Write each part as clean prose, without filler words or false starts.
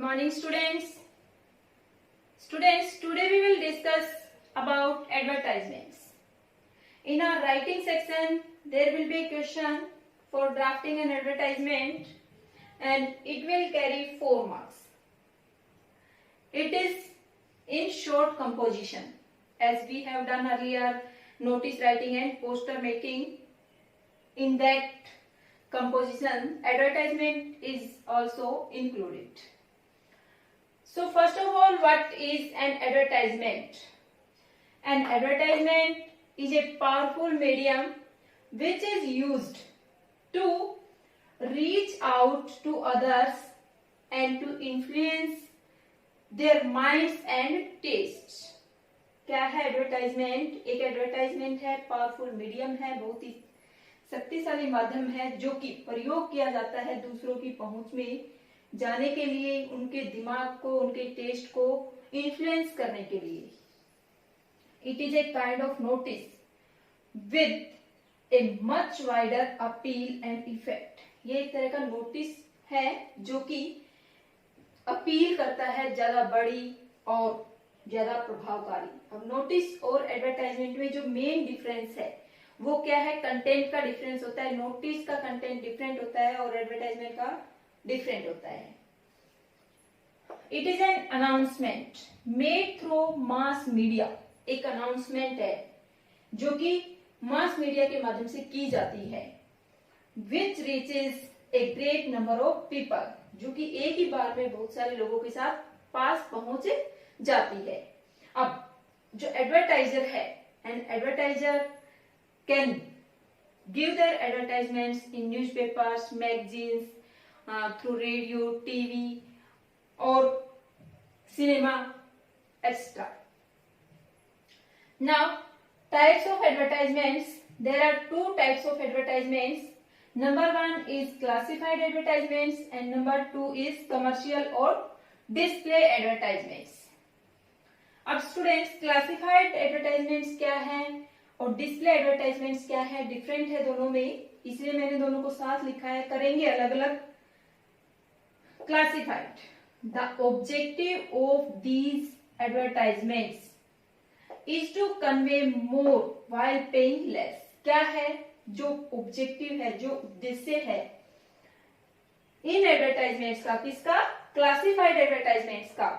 Good morning, students. Students, today we will discuss about advertisements. In our writing section, there will be a question for drafting an advertisement and it will carry 4 marks. It is in short composition, as we have done earlier, notice writing and poster making. In that composition, advertisement is also included. So first of all, what is an advertisement? An advertisement is a powerful medium which is used to reach out to others and to influence their minds and tastes. क्या है advertisement? एक advertisement है, powerful medium है, बहुत ही शक्तिशाली माध्यम है जो कि प्रयोग किया जाता है दूसरों की पहुंच में जाने के लिए, उनके दिमाग को, उनके टेस्ट को इन्फ्लुएंस करने के लिए. It is a kind of notice with a much wider appeal and effect. ये एक तरह का नोटिस है जो कि अपील करता है, ज्यादा बड़ी और ज्यादा प्रभावकारी. अब नोटिस और एडवर्टाइजमेंट में जो मेन डिफरेंस है वो क्या है? कंटेंट का डिफरेंस होता है. नोटिस का कंटेंट डिफरेंट होता है और एडवर्टाइजमेंट का डिफरेंट होता है. It is an announcement made through mass media. एक अनाउंसमेंट है जो कि मास मीडिया के माध्यम से की जाती है. Which reaches a great number of people. जो कि एक ही बार में बहुत सारे लोगों के साथ पास पहुंच जाती है. अब जो एडवर्टाइजर है, an advertiser can give their advertisements in newspapers, magazines, through radio, TV or cinema, etc. Now, types of advertisements. There are 2 types of advertisements. Number 1 is classified advertisements and number 2 is commercial or display advertisements. अब students, classified advertisements क्या है और display advertisements क्या है? Different है दोनों में, इसलिए मैंने दोनों को साथ लिखा है. करेंगे अलग अलग. Classified. The objective of these advertisements is to convey more while paying less. क्या है जो ऑब्जेक्टिव है, जो उद्देश्य है इन एडवर्टाइजमेंट्स का? किसका? क्लासिफाइड एडवर्टाइजमेंट्स का.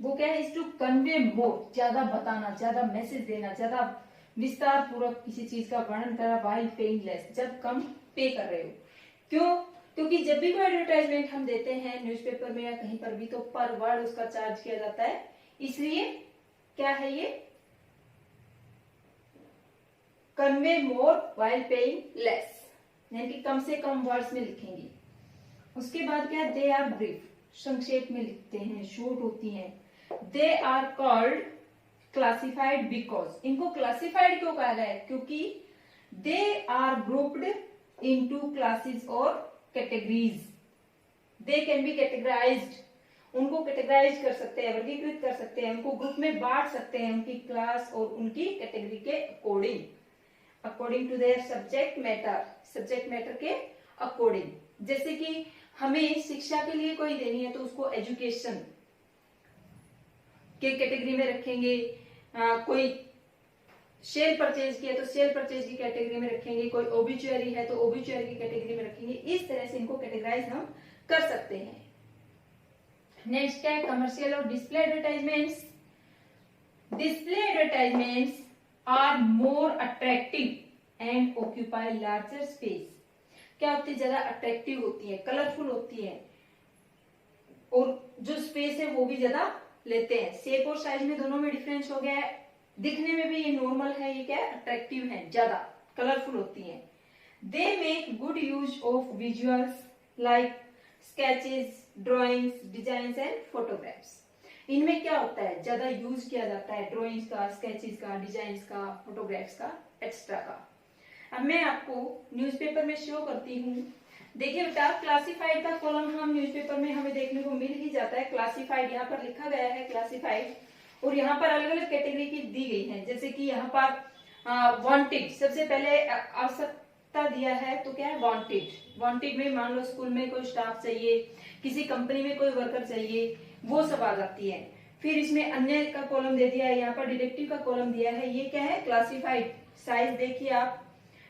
वो क्या है? इज टू कन्वे मोर, ज्यादा बताना, ज्यादा मैसेज देना, ज्यादा विस्तार पूर्वक किसी चीज का वर्णन करा. वाइल पेइंग लेस, जब कम पे कर रहे हो. क्यों? क्योंकि जब भी कोई एडवर्टाइजमेंट हम देते हैं न्यूज़पेपर में या कहीं पर भी, तो पर वर्ड उसका चार्ज किया जाता है. इसलिए क्या है ये? कन्वे मोर व्हाइल पेइंग लेस, यानी कि कम से कम वर्ड्स में लिखेंगे. उसके बाद क्या? दे आर ब्रीफ, संक्षेप में लिखते हैं, शॉर्ट होती हैं. They are called classified because. इनको क्लासिफाइड क्यों कहा गया है? क्योंकि they are grouped into classes और categories. They can be categorized. उनको कैटेगराइज कर सकते हैं, वर्गीकृत कर सकते हैं, उनको ग्रुप में बांट सकते हैं उनकी क्लास और उनकी कैटेगरी के according, according to their subject matter, subject matter के अकॉर्डिंग. जैसे कि हमें शिक्षा के लिए कोई देनी है तो उसको एजुकेशन के कैटेगरी में रखेंगे. कोई सेल परचेज किया तो सेल परचेज की कैटेगरी में रखेंगे. कोई ओबिचुअरी है तो ओबिचुअरी की कैटेगरी में रखेंगे. इस तरह से इनको कैटेगराइज हम कर सकते हैं. नेक्स्ट क्या है? कमर्शियल और display advertisements. Display advertisements are more attractive and occupy larger space. क्या होती है? ज्यादा अट्रैक्टिव होती है, कलरफुल होती है और जो स्पेस है वो भी ज्यादा लेते हैं. शेप और साइज में दोनों में डिफरेंस हो गया है. दिखने में भी ये नॉर्मल है, ये क्या है? अट्रैक्टिव है, ज्यादा कलरफुल होती है. They make good use of visuals like sketches, drawings, designs and photographs. इनमें क्या होता है? ज्यादा यूज किया जाता है ड्राइंग्स का, स्केचेस का, डिजाइंस का, फोटोग्राफ्स का, एक्स्ट्रा का. अब मैं आपको न्यूज़पेपर में शो करती हूँ. देखिए बेटा, क्लासिफाइड का कॉलम हम न्यूज़पेपर में हमें देखने को मिल ही जाता है. क्लासिफाइड यहाँ पर लिखा गया है क्लासिफाइड, और यहाँ पर अलग अलग कैटेगरी की दी गई है. जैसे कि यहाँ पर वांटेड सबसे पहले आवश्यकता दिया है, तो क्या है? वांटेड. वांटेड में मान लो स्कूल में कोई स्टाफ चाहिए किसी कंपनी में कोई वर्कर चाहिए, वो सब आ जाती है। फिर इसमें अन्य का कॉलम दे दिया है, यहाँ पर डिडक्टिव का कॉलम दिया है। ये क्या है? क्लासिफाइड। साइज देखिए आप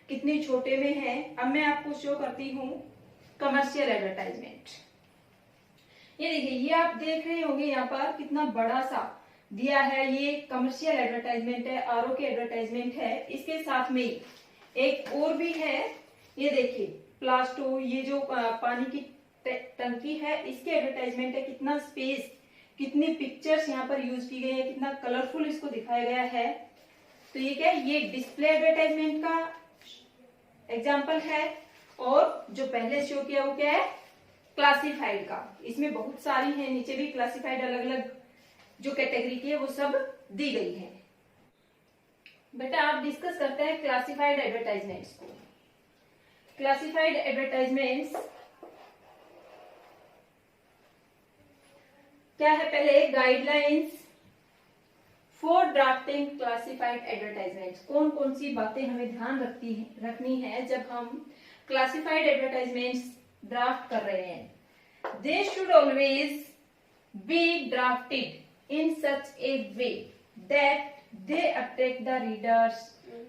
कितनी छोटे में है। अब मैं आपको शो करती हूँ कमर्शियल एडवर्टाइजमेंट। ये देखिए, ये आप देख रहे होंगे यहाँ पर कितना बड़ा सा दिया है। ये कमर्शियल एडवर्टाइजमेंट है, आरओ की एडवर्टाइजमेंट है। इसके साथ में एक और भी है, ये देखिए प्लास्टो, ये जो पानी की टंकी है, इसकी एडवर्टाइजमेंट है। कितना स्पेस, कितनी पिक्चर्स यहाँ पर यूज की गई है, कितना कलरफुल इसको दिखाया गया है। तो ये क्या है? ये डिस्प्ले एडवर्टाइजमेंट का एग्जाम्पल है। और जो पहले शो किया वो क्या है? क्लासिफाइड का। इसमें बहुत सारी है, नीचे भी क्लासिफाइड अलग अलग जो कैटेगरी की है वो सब दी गई है। बेटा आप डिस्कस करते हैं क्लासिफाइड एडवर्टाइजमेंट्स को। क्लासिफाइड एडवर्टाइजमेंट्स क्या है? पहले guidelines for drafting classified advertisements. कौन कौन सी बातें हमें ध्यान रखनी है जब हम क्लासिफाइड एडवर्टाइजमेंट्स ड्राफ्ट कर रहे हैं। They should always be drafted in such a way that they attract the readers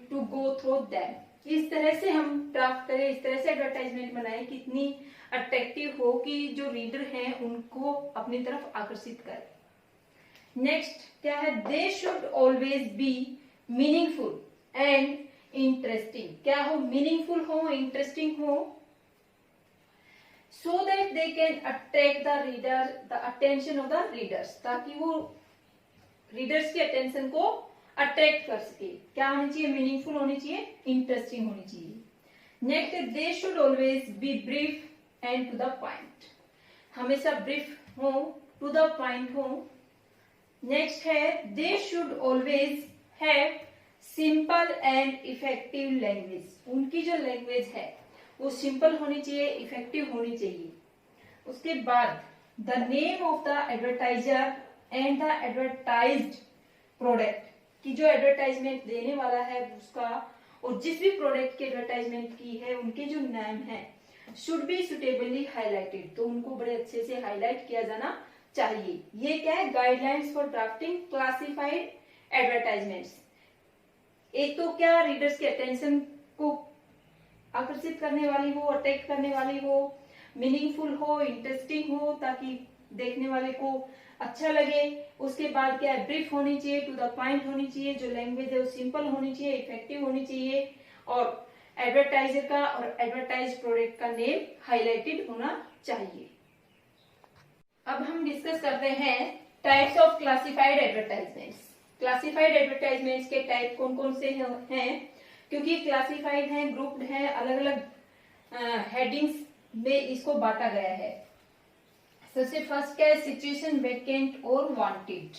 to go through them. इस तरह से हम ड्राफ्ट करें, इस तरह से एडवर्टाइजमेंट बनाएं कितनी अट्रैक्टिव हो कि जो रीडर हैं उनको अपनी तरफ आकर्षित करे। नेक्स्ट क्या है? They should always B meaningful and interesting. क्या हो? मीनिंगफुल हो, इंटरेस्टिंग हो, so that they can attract the reader, the attention of the readers, ताकि वो रीडर्स की अटेंशन को अट्रैक्ट कर सके। क्या होनी चाहिए? मीनिंगफुल होनी चाहिए, इंटरेस्टिंग होनी चाहिए। Next, they should always be brief and to the point. हमेशा ब्रीफ हो, टू द पॉइंट हो। नेक्स्ट है, they should always have simple and effective language. उनकी जो लैंग्वेज है वो सिंपल होनी चाहिए, इफेक्टिव होनी चाहिए। उसके बाद the name of the advertiser and the advertised product, की जो एडवर्टाइजमेंट देने वाला है उसका और जिस भी प्रोडक्ट की एडवर्टाइजमेंट की है उनके जो नाम है शुड बी सुटेबली हाईलाइटेड। तो उनको बड़े अच्छे से हाईलाइट किया जाना चाहिए। ये क्या है? Guidelines for drafting classified advertisements. एक तो क्या रीडर्स के अटेंशन को आकर्षित करने वाली हो, अट्रैक्ट करने वाली हो, मीनिंगफुल हो, इंटरेस्टिंग हो ताकि देखने वाले को अच्छा लगे। उसके बाद क्या है? ब्रीफ होनी चाहिए, टू द पॉइंट होनी चाहिए, जो लैंग्वेज है वो सिंपल होनी चाहिए, इफेक्टिव होनी चाहिए और एडवर्टाइजर का और एडवर्टाइज प्रोडक्ट का नेम हाईलाइटेड होना चाहिए। अब हम डिस्कस करते हैं types of classified advertisements. Classified advertisements के टाइप कौन कौन से हैं? क्योंकि क्लासिफाइड हैं, ग्रुप्ड हैं, अलग अलग हेडिंग्स में इसको बांटा गया है। सबसे फर्स्ट क्या है? सिचुएशन, वेकेंट और वांटेड।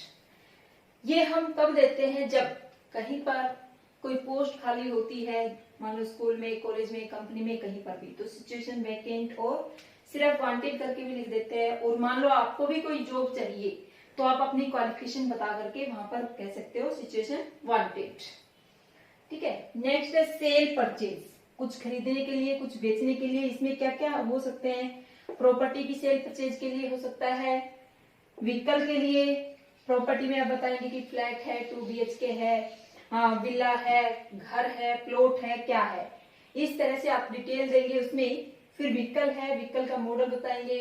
ये हम कब देते हैं? जब कहीं पर कोई पोस्ट खाली होती है, मान लो स्कूल में, कॉलेज में, कंपनी में, कहीं पर भी, तो सिचुएशन, वेकेंट और सिर्फ वांटेड करके भी लिख देते हैं। और मान लो आपको भी कोई जॉब चाहिए तो आप अपनी क्वालिफिकेशन बता करके वहां पर कह सकते हो सिचुएशन वांटेड। ठीक है। नेक्स्ट है सेल परचेज, कुछ खरीदने के लिए, कुछ बेचने के लिए। इसमें क्या क्या हो सकते हैं? प्रॉपर्टी की सेल परचेज के लिए हो सकता है, व्हीकल के लिए, प्रॉपर्टी में आप बताएंगे कि फ्लैट है, 2 BHK है, हाँ विला है, घर है, प्लॉट है, क्या है, इस तरह से आप डिटेल देंगे उसमें। फिर व्हीकल है, व्हीकल का मॉडल बताएंगे,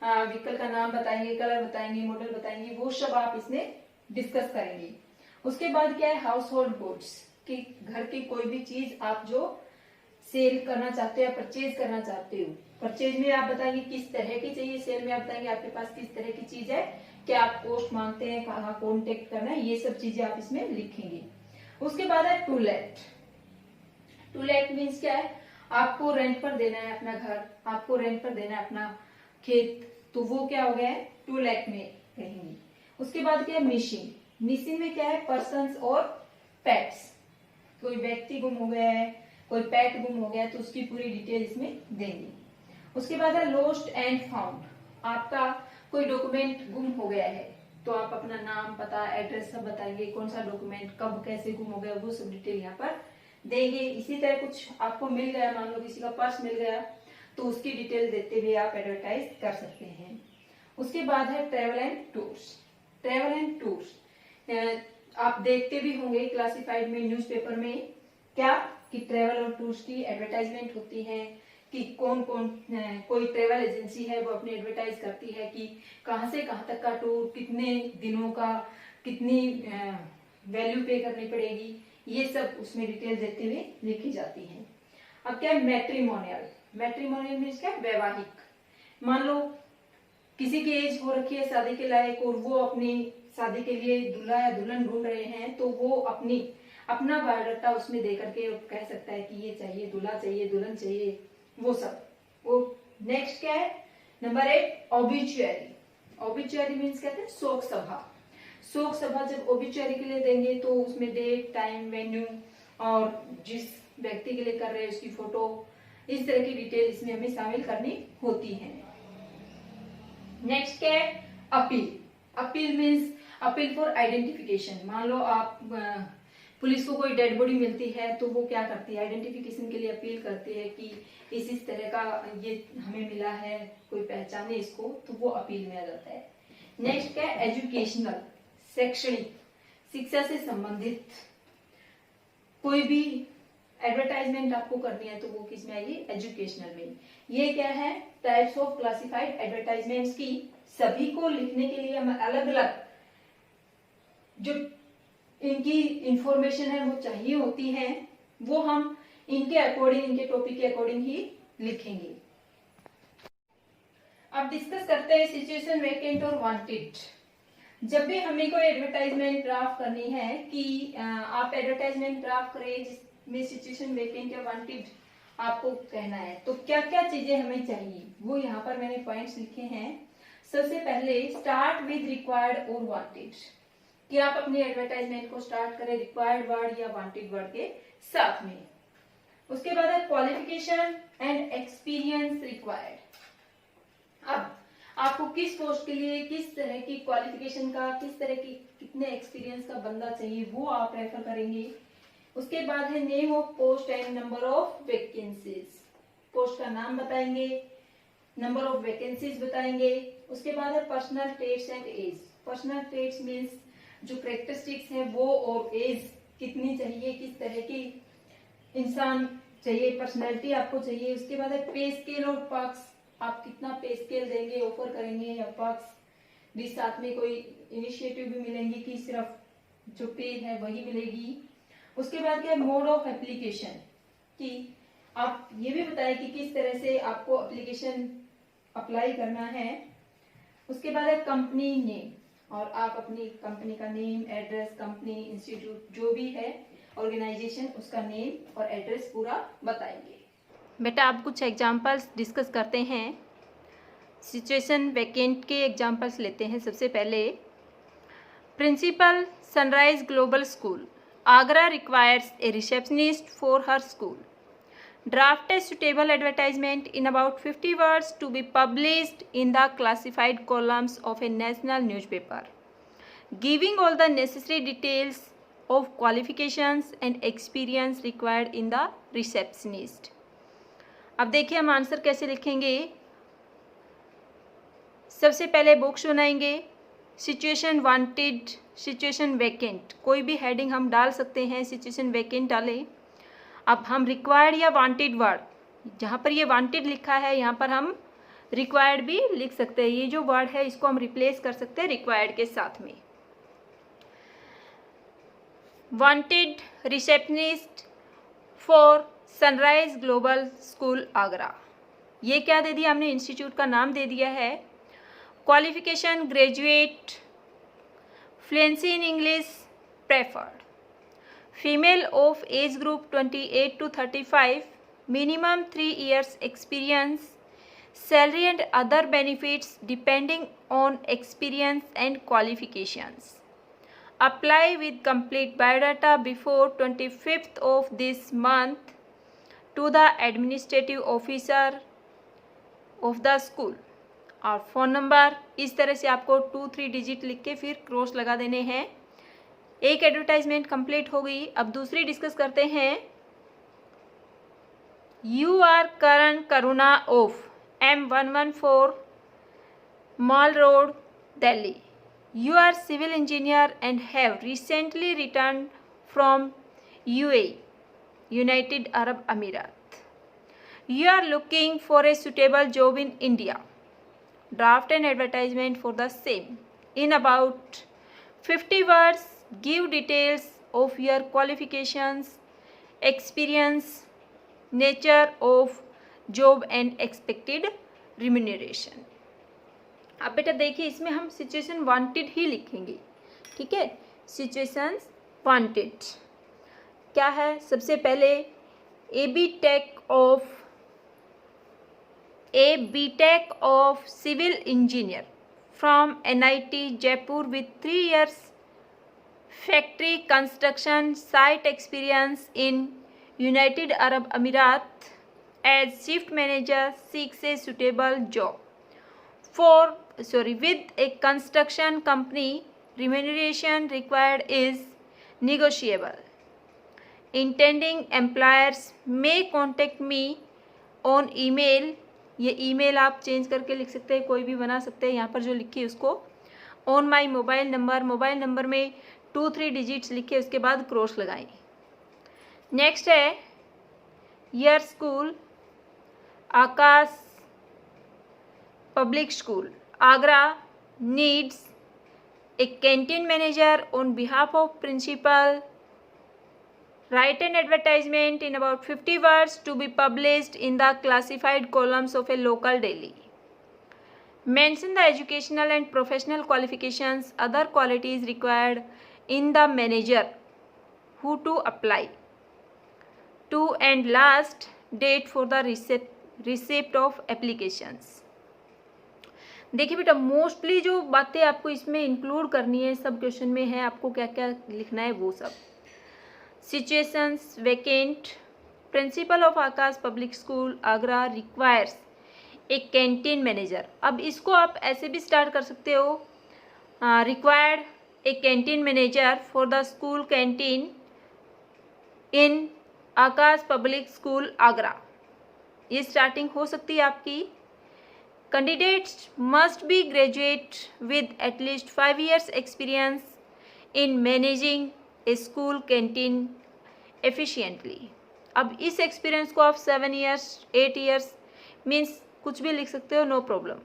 व्हीकल का नाम बताएंगे, कलर बताएंगे, मॉडल बताएंगे, वो सब आप इसमें डिस्कस करेंगे। उसके बाद क्या है? हाउस होल्ड गुड्स, कि घर की कोई भी चीज आप जो सेल करना चाहते हो, परचेज करना चाहते हो। परचेज में आप बताएंगे किस तरह की चाहिए, सेल में आप बताएंगे आपके पास किस तरह की चीज है, क्या आप कॉस्ट मांगते हैं, कहाँ कॉन्टेक्ट करना है, ये सब चीजें आप इसमें लिखेंगे। उसके बाद है to let. To let means क्या है? आपको रेंट पर देना है अपना घर, आपको रेंट पर देना है अपना खेत, तो वो क्या हो गया है? टू लेट में कहेंगे। उसके बाद क्या है? मिसिंग। मिसिंग में क्या है? पर्सन्स और पेट्स, कोई व्यक्ति गुम हो गया है, कोई पेट गुम हो गया है, तो उसकी पूरी डिटेल इसमें देंगे। उसके बाद है लॉस्ट एंड फाउंड, आपका कोई डॉक्यूमेंट गुम हो गया है तो आप अपना नाम, पता, एड्रेस सब बताएंगे, कौन सा डॉक्यूमेंट कब कैसे गुम हो गया, वो सब डिटेल यहाँ पर देंगे। इसी तरह कुछ आपको मिल गया, मान लो किसी का पर्स मिल गया, तो उसकी डिटेल देते हुए आप एडवर्टाइज कर सकते हैं। उसके बाद है travel and tours. Travel and tours आप देखते भी होंगे क्लासिफाइड में, न्यूज़पेपर में, क्या कि ट्रेवल और टूर्स की एडवर्टाइजमेंट होती है कि कौन कौन कोई ट्रेवल एजेंसी है वो अपनी एडवर्टाइज करती है कि कहाँ से कहाँ तक का टूर, कितने दिनों का, कितनी वैल्यू पे करनी पड़ेगी, ये सब उसमें डिटेल देते हुए लिखी जाती है। अब क्या है मैट्रिमोनियल। मैट्रिमोनियल मीन्स क्या, वैवाहिक। मान लो किसी की एज हो रखी है शादी के लायक और वो अपनी शादी के लिए दूल्हा या दुल्हन ढूंढ रहे हैं, तो वो अपना बायोडाटा उसमें दे करके कह सकता है कि ये चाहिए, दूल्हा चाहिए, दुल्हन चाहिए, वो सब। वो नेक्स्ट क्या है, नंबर 8 ओबिचुअरी। ओबिचुअरी मीन्स कहते हैं शोक सभा। शोक सभा जब ओबिचुअरी के लिए देंगे तो उसमें डेट, टाइम, वेन्यू और जिस व्यक्ति के लिए कर रहे हैं उसकी फोटो, इस तरह की डिटेल इसमें हमें शामिल करनी होती है। नेक्स्ट क्या है, appeal. Appeal means appeal for identification. मान लो आप पुलिस को कोई डेड बॉडी मिलती है तो वो क्या करती है, आइडेंटिफिकेशन के लिए अपील करती है कि इस तरह का ये हमें मिला है, कोई पहचाने इसको, तो वो अपील में आ जाता है। नेक्स्ट क्या है, एजुकेशनल, शैक्षणिक, शिक्षा से संबंधित कोई भी एडवर्टाइजमेंट आपको करनी है तो वो किस में आएगी, एजुकेशनल में। ये क्या है, टाइप्स ऑफ क्लासिफाइड एडवर्टाइजमेंट्स की। सभी को लिखने के लिए हमें अलग अलग जो इनकी इंफॉर्मेशन है वो चाहिए होती है, वो हम इनके अकॉर्डिंग, इनके टॉपिक के अकॉर्डिंग ही लिखेंगे। अब डिस्कस करते हैं सिचुएशन वैकेंट और वांटेड। जब भी हमें कोई एडवर्टाइजमेंट ड्राफ्ट करनी है कि आप एडवर्टाइजमेंट ड्राफ्ट करें जिसमें सिचुएशन वैकेंट या वांटेड आपको कहना है, तो क्या क्या चीजें हमें चाहिए वो यहाँ पर मैंने पॉइंट्स लिखे हैं। सबसे पहले स्टार्ट विद रिक्वायर्ड और वांटेड, कि आप अपनी एडवर्टाइजमेंट को स्टार्ट करें रिक्वायर्ड वर्ड या वांटेड वर्ड के साथ में। उसके बाद है क्वालिफिकेशन एंड एक्सपीरियंस रिक्वायर्ड। अब आपको किस पोस्ट के लिए किस तरह की क्वालिफिकेशन का, किस तरह की कितने एक्सपीरियंस का बंदा चाहिए, वो आप रेफर करेंगे। उसके बाद है name of post and number of vacancies. Post का नाम बताएंगे, नंबर ऑफ वैकेंसीज बताएंगे। उसके बाद है personal traits and age. Personal traits means जो कैरेक्टरिस्टिक्स है वो, और एज कितनी चाहिए, किस तरह की इंसान चाहिए, पर्सनैलिटी आपको चाहिए। उसके बाद है पे स्केल और पर्क्स, आप कितना पे स्केल देंगे, ऑफर करेंगे, या पर्क्स भी साथ में कोई इनिशिएटिव भी मिलेंगी कि सिर्फ जो पे है वही मिलेगी। उसके बाद क्या है मोड ऑफ एप्लीकेशन, कि आप ये भी बताएं कि किस तरह से आपको एप्लीकेशन अप्लाई करना है। उसके बाद है कंपनी नेम, और आप अपनी कंपनी का नेम, एड्रेस, कंपनी, इंस्टीट्यूट जो भी है, ऑर्गेनाइजेशन, उसका नेम और एड्रेस पूरा बताएंगे। बेटा आप कुछ एग्जांपल्स डिस्कस करते हैं। सिचुएशन वैकेंट के एग्जांपल्स लेते हैं। सबसे पहले principal Sunrise Global School Agra requires a receptionist for her school. Draft a suitable advertisement in about 50 words to be published in the classified columns of a national newspaper, giving all the necessary details of qualifications and experience required in the receptionist. अब देखिए हम answer कैसे लिखेंगे। सबसे पहले box बनाएंगे, situation wanted, situation vacant, कोई भी हेडिंग हम डाल सकते हैं, सिचुएशन वैकेंट डालें। अब हम रिक्वायर्ड या वांटेड वर्ड, जहाँ पर ये वांटेड लिखा है यहाँ पर हम रिक्वायर्ड भी लिख सकते हैं। ये जो वर्ड है इसको हम रिप्लेस कर सकते हैं रिक्वायर्ड के साथ में। Wanted receptionist for sunrise Global School Agra. ये क्या दे दिया हमने, इंस्टीट्यूट का नाम दे दिया है। Qualification graduate, fluency in English preferred, female of age group 28 to 35, minimum 3 years experience, salary and other benefits depending on experience and qualifications. Apply with complete biodata before 25th of this month to the administrative officer of the school. और phone number, इस तरह से आपको 2-3 digit लिख के फिर cross लगा देने हैं। एक एडवर्टाइजमेंट कंप्लीट हो गई। अब दूसरी डिस्कस करते हैं। You are Karan Karuna of M114 Mall Road, Delhi. You are civil engineer and have recently returned from UAE, United Arab Emirates. You are looking for a suitable job in India. Draft an advertisement for the same. In about 50 words, give details of your qualifications, experience, nature of job and expected remuneration. अब बेटा देखिए, इसमें हम situation wanted ही लिखेंगे, ठीक है। Situations wanted क्या है? सबसे पहले a BTech of civil engineer from NIT Jaipur with 3 years factory construction site experience in United Arab Emirates as shift manager seeks a suitable job with a construction company. Remuneration required is negotiable. Intending employers may contact me on email. ये email आप change करके लिख सकते हैं, कोई भी बना सकते हैं, यहाँ पर जो लिखी है उसको ऑन माई मोबाइल नंबर में 2-3 डिजिट्स लिखे, उसके बाद क्रॉस लगाएं। नेक्स्ट है your school Aakash public school Agra needs a canteen manager on behalf of principal. Write an advertisement in about 50 words to be published in the classified columns of a local daily. Mention the educational and professional qualifications, other qualities required in the manager who to apply to, and last date for the receipt of applications. देखिए बेटा, mostly जो बातें आपको इसमें include करनी है सब question में है, आपको क्या क्या लिखना है वो सब। Situations vacant, principle of Akash public school Agra requires A canteen manager. अब इसको आप ऐसे भी स्टार्ट कर सकते हो, required A canteen manager for the school canteen in Akash public school Agra. ये स्टार्टिंग हो सकती है आपकी। Candidates must be graduate with at least 5 years experience in managing a school canteen efficiently. अब इस एक्सपीरियंस को आप 7 years 8 years मीन्स कुछ भी लिख सकते हो, no problem.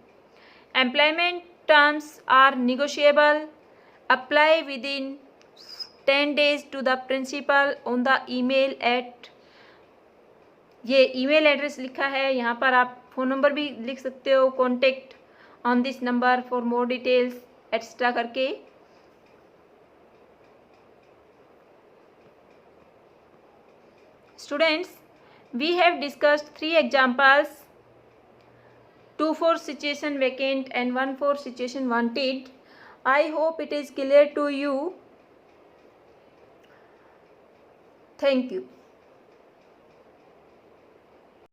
Employment terms are negotiable. Apply within 10 days to the principal on the email at, ये ईमेल एड्रेस लिखा है, यहाँ पर आप फ़ोन नंबर भी लिख सकते हो, contact on this number for more details extra करके। Students, we have discussed 3 examples, 2 for situation vacant and 1 for situation wanted. I hope it is clear to you. Thank you.